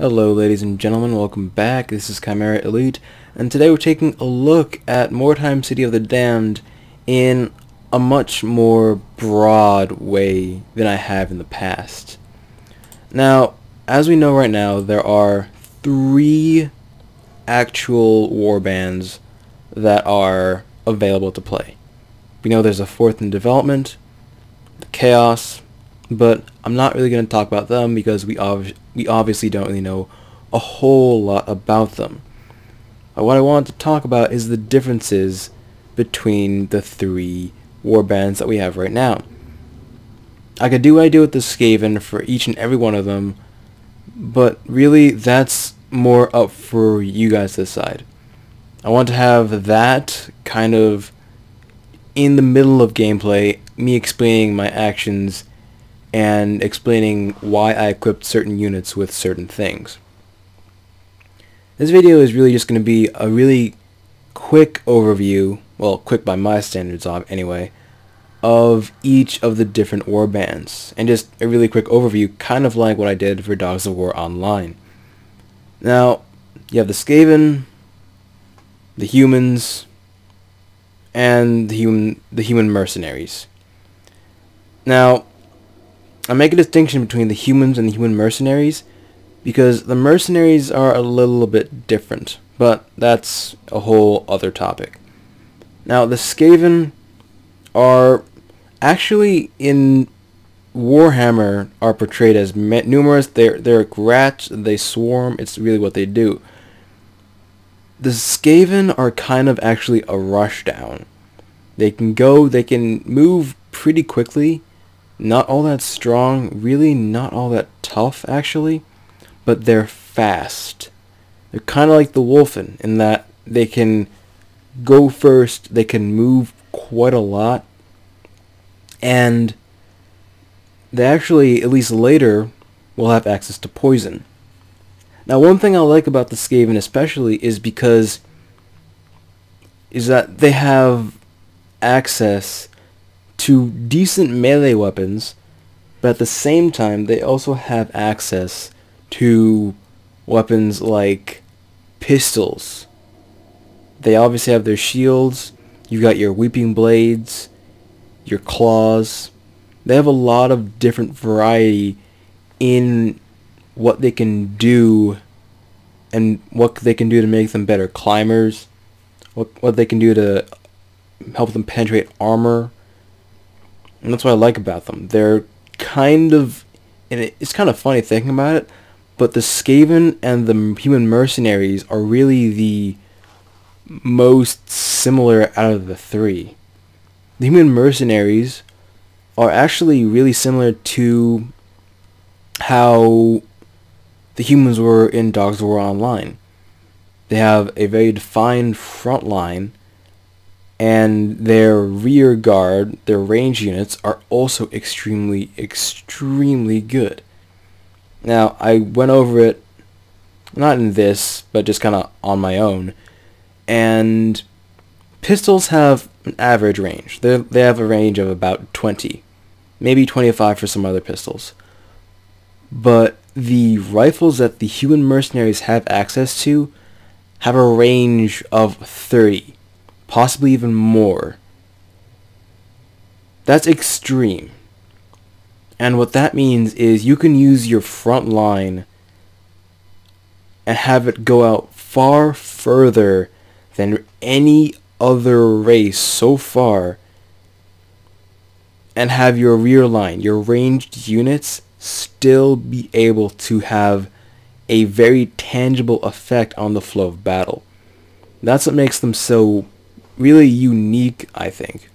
Hello ladies and gentlemen, welcome back. This is Chimera Elite, and today we're taking a look at Mordheim City of the Damned in a much more broad way than I have in the past. Now, as we know right now, there are 3 actual warbands that are available to play. We know there's a 4th in development, the Chaos, but I'm not really going to talk about them because we obviously don't really know a whole lot about them. What I want to talk about is the differences between the 3 warbands that we have right now. I could do what I do with the Skaven for each and every one of them, but really that's more up for you guys to decide. I want to have that kind of in the middle of gameplay, me explaining my actions and explaining why I equipped certain units with certain things. This video is really just going to be a really quick overview, well, quick by my standards anyway, of each of the different warbands, and just a really quick overview, kind of like what I did for Dogs of War Online. Now, you have the Skaven, the humans, and the human mercenaries. Now, I make a distinction between the humans and the human mercenaries because the mercenaries are a little bit different, but that's a whole other topic. Now, the Skaven are actually in Warhammer are portrayed as numerous. They're rats, they swarm, it's really what they do. The Skaven are kind of actually a rushdown. They can move pretty quickly. Not all that strong, really not all that tough actually, but they're fast. They're kind of like the Wolfen in that they can go first, they can move quite a lot, and they actually, at least later, will have access to poison. Now, one thing I like about the Skaven especially is that they have access to decent melee weapons, but at the same time they also have access to weapons like pistols. They obviously have their shields, you've got your weeping blades, your claws. They have a lot of different variety in what they can do and what they can do to make them better climbers, what they can do to help them penetrate armor. And that's what I like about them. They're kind of, and it's kind of funny thinking about it, but the Skaven and the human mercenaries are really the most similar out of the 3. The human mercenaries are actually really similar to how the humans were in Dogs of War Online. They have a very defined front line, and their rear guard, their range units, are also extremely good. Now, I went over it, not in this, but just kind of on my own, and pistols have an average range. They have a range of about 20, maybe 25 for some other pistols. But the rifles that the human mercenaries have access to have a range of 30. Possibly even more. That's extreme. And what that means is you can use your front line and have it go out far further than any other race so far, and have your rear line, your ranged units, still be able to have a very tangible effect on the flow of battle. That's what makes them so really unique, I think,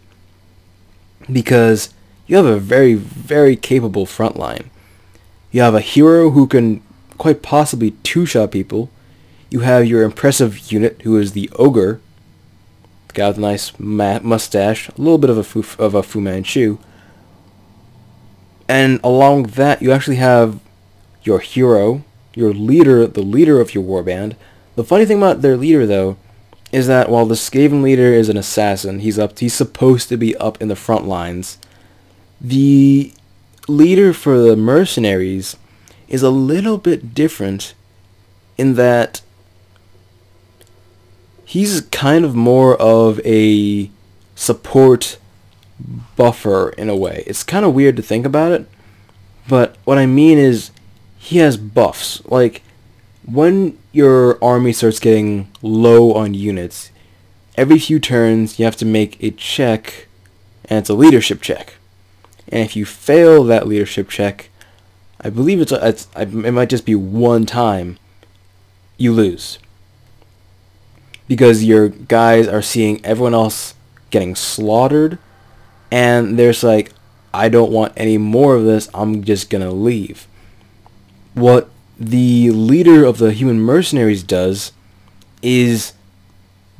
because you have a very, very capable front line. You have a hero who can quite possibly two-shot people. You have your impressive unit, who is the Ogre, the guy with a nice mustache, a little bit of a Fu Manchu, and along with that, you actually have your hero, your leader, the leader of your warband. The funny thing about their leader, though, is that while the Skaven leader is an assassin, he's supposed to be up in the front lines, the leader for the mercenaries is a little bit different in that he's kind of more of a support buffer in a way. It's kind of weird to think about it, but what I mean is he has buffs. Like, when your army starts getting low on units, every few turns you have to make a check, and it's a leadership check. And if you fail that leadership check, I believe it might just be one time, you lose. Because your guys are seeing everyone else getting slaughtered, and there's like, I don't want any more of this, I'm just gonna leave. What the leader of the human mercenaries does is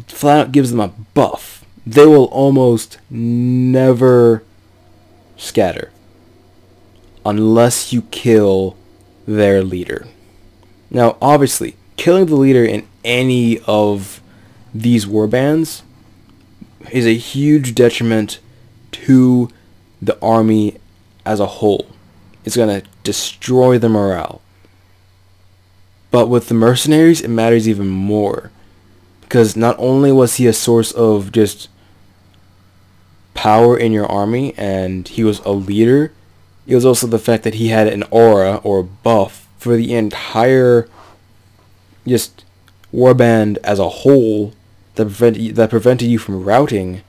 flat out gives them a buff. They will almost never scatter unless you kill their leader. Now, obviously, killing the leader in any of these warbands is a huge detriment to the army as a whole. It's going to destroy the morale. But with the mercenaries, it matters even more. Because not only was he a source of just power in your army, and he was a leader, it was also the fact that he had an aura or buff for the entire just warband as a whole that prevented you from routing.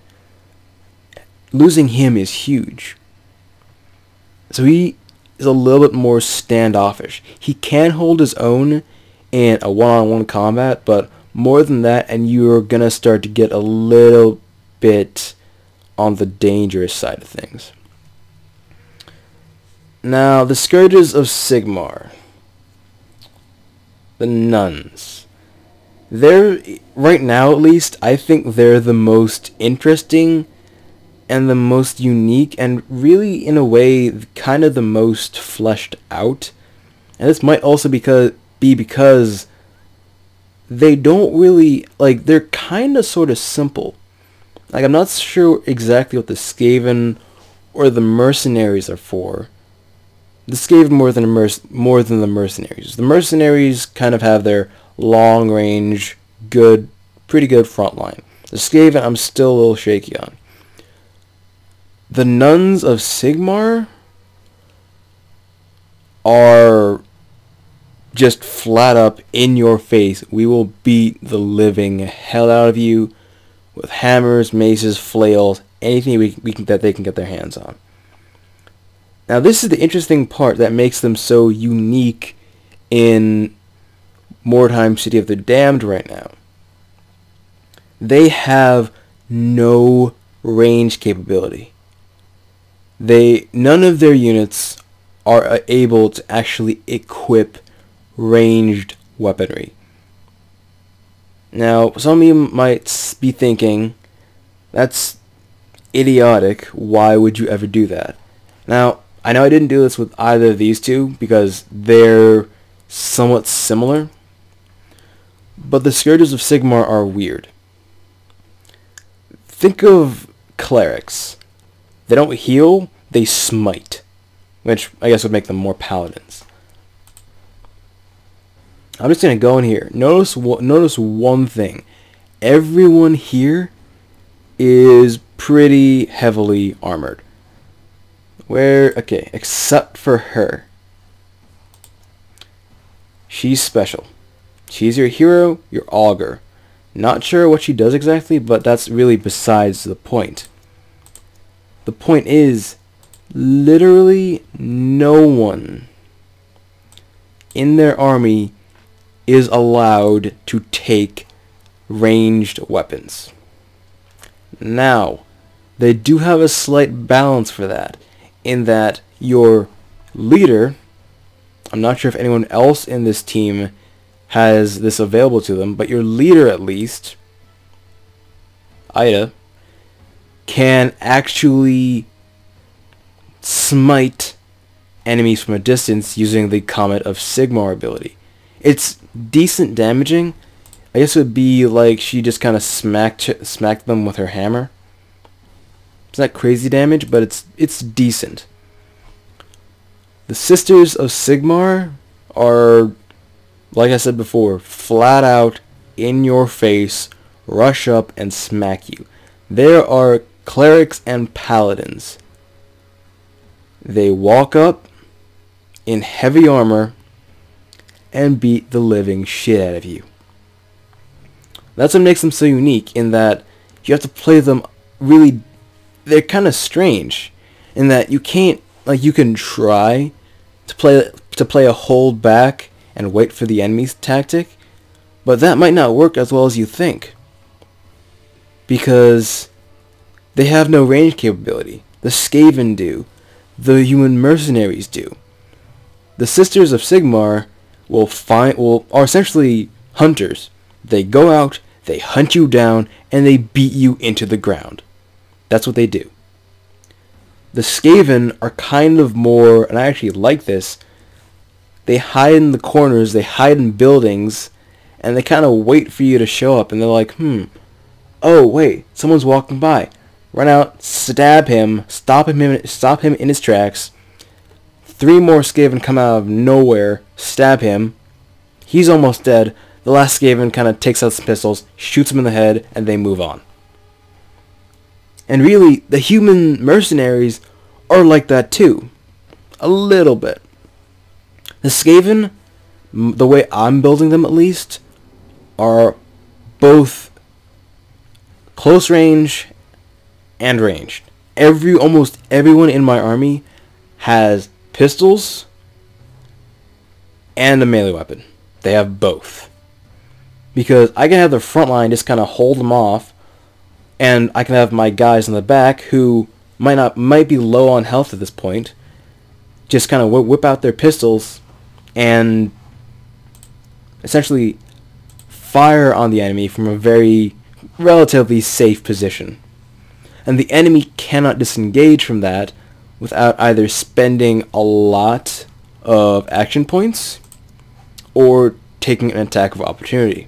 Losing him is huge. So he is a little bit more standoffish. He can hold his own in a one-on-one combat, but more than that, and you're gonna start to get a little bit on the dangerous side of things. Now, the Scourges of Sigmar. The nuns. They're, right now at least, I think they're the most interesting and the most unique, and really, in a way, kind of the most fleshed out. And this might also be because they don't really, like, they're kind of sort of simple. Like, I'm not sure exactly what the Skaven or the mercenaries are for. The Skaven more than the mercenaries. The mercenaries kind of have their long range, pretty good front line. The Skaven I'm still a little shaky on. The nuns of Sigmar are just flat up in your face. We will beat the living hell out of you with hammers, maces, flails, anything that they can get their hands on. Now, this is the interesting part that makes them so unique in Mordheim, City of the Damned right now. They have no range capability. None of their units are able to actually equip ranged weaponry. Now, some of you might be thinking, that's idiotic, why would you ever do that? Now, I know I didn't do this with either of these two because they're somewhat similar, but the Scourges of Sigmar are weird. Think of clerics. They don't heal, they smite, which I guess would make them more paladins. I'm just going to go in here. Notice one thing. Everyone here is pretty heavily armored. Okay, except for her. She's special. She's your hero, your augur. Not sure what she does exactly, but that's really besides the point. The point is, literally no one in their army is allowed to take ranged weapons. Now, they do have a slight balance for that, in that your leader, I'm not sure if anyone else in this team has this available to them, but your leader at least, Ida, can actually smite enemies from a distance using the Comet of Sigmar ability. It's decent damaging. I guess it would be like she just kind of smacked them with her hammer. It's not crazy damage, but it's decent. The Sisters of Sigmar are like I said before, flat out, in your face, rush up and smack you. There are clerics and paladins. They walk up in heavy armor and beat the living shit out of you. That's what makes them so unique, in that you have to play them really... They're kind of strange in that you can't... Like, you can try to play a hold back and wait for the enemy's tactic, but that might not work as well as you think, because they have no range capability. The Skaven do. The human mercenaries do. The Sisters of Sigmar are essentially hunters. They go out, they hunt you down, and they beat you into the ground. That's what they do. The Skaven are kind of more, and I actually like this, they hide in the corners, they hide in buildings, and they kind of wait for you to show up, and they're like, oh wait, someone's walking by. Run out, stab him, stop him in his tracks. 3 more Skaven come out of nowhere, stab him. He's almost dead. The last Skaven kind of takes out some pistols, shoots him in the head, and they move on. And really, the human mercenaries are like that too. A little bit. The Skaven, the way I'm building them at least, are both close range and ranged. Almost everyone in my army has pistols and a melee weapon. They have both. Because I can have the front line just kind of hold them off, and I can have my guys in the back who might be low on health at this point, just kind of whip out their pistols and essentially fire on the enemy from a very relatively safe position. And the enemy cannot disengage from that without either spending a lot of action points or taking an attack of opportunity.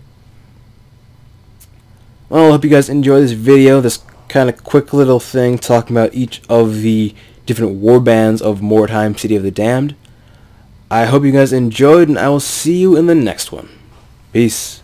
Well, I hope you guys enjoy this video, this kind of quick little thing talking about each of the different warbands of Mordheim, City of the Damned. I hope you guys enjoyed, and I will see you in the next one. Peace.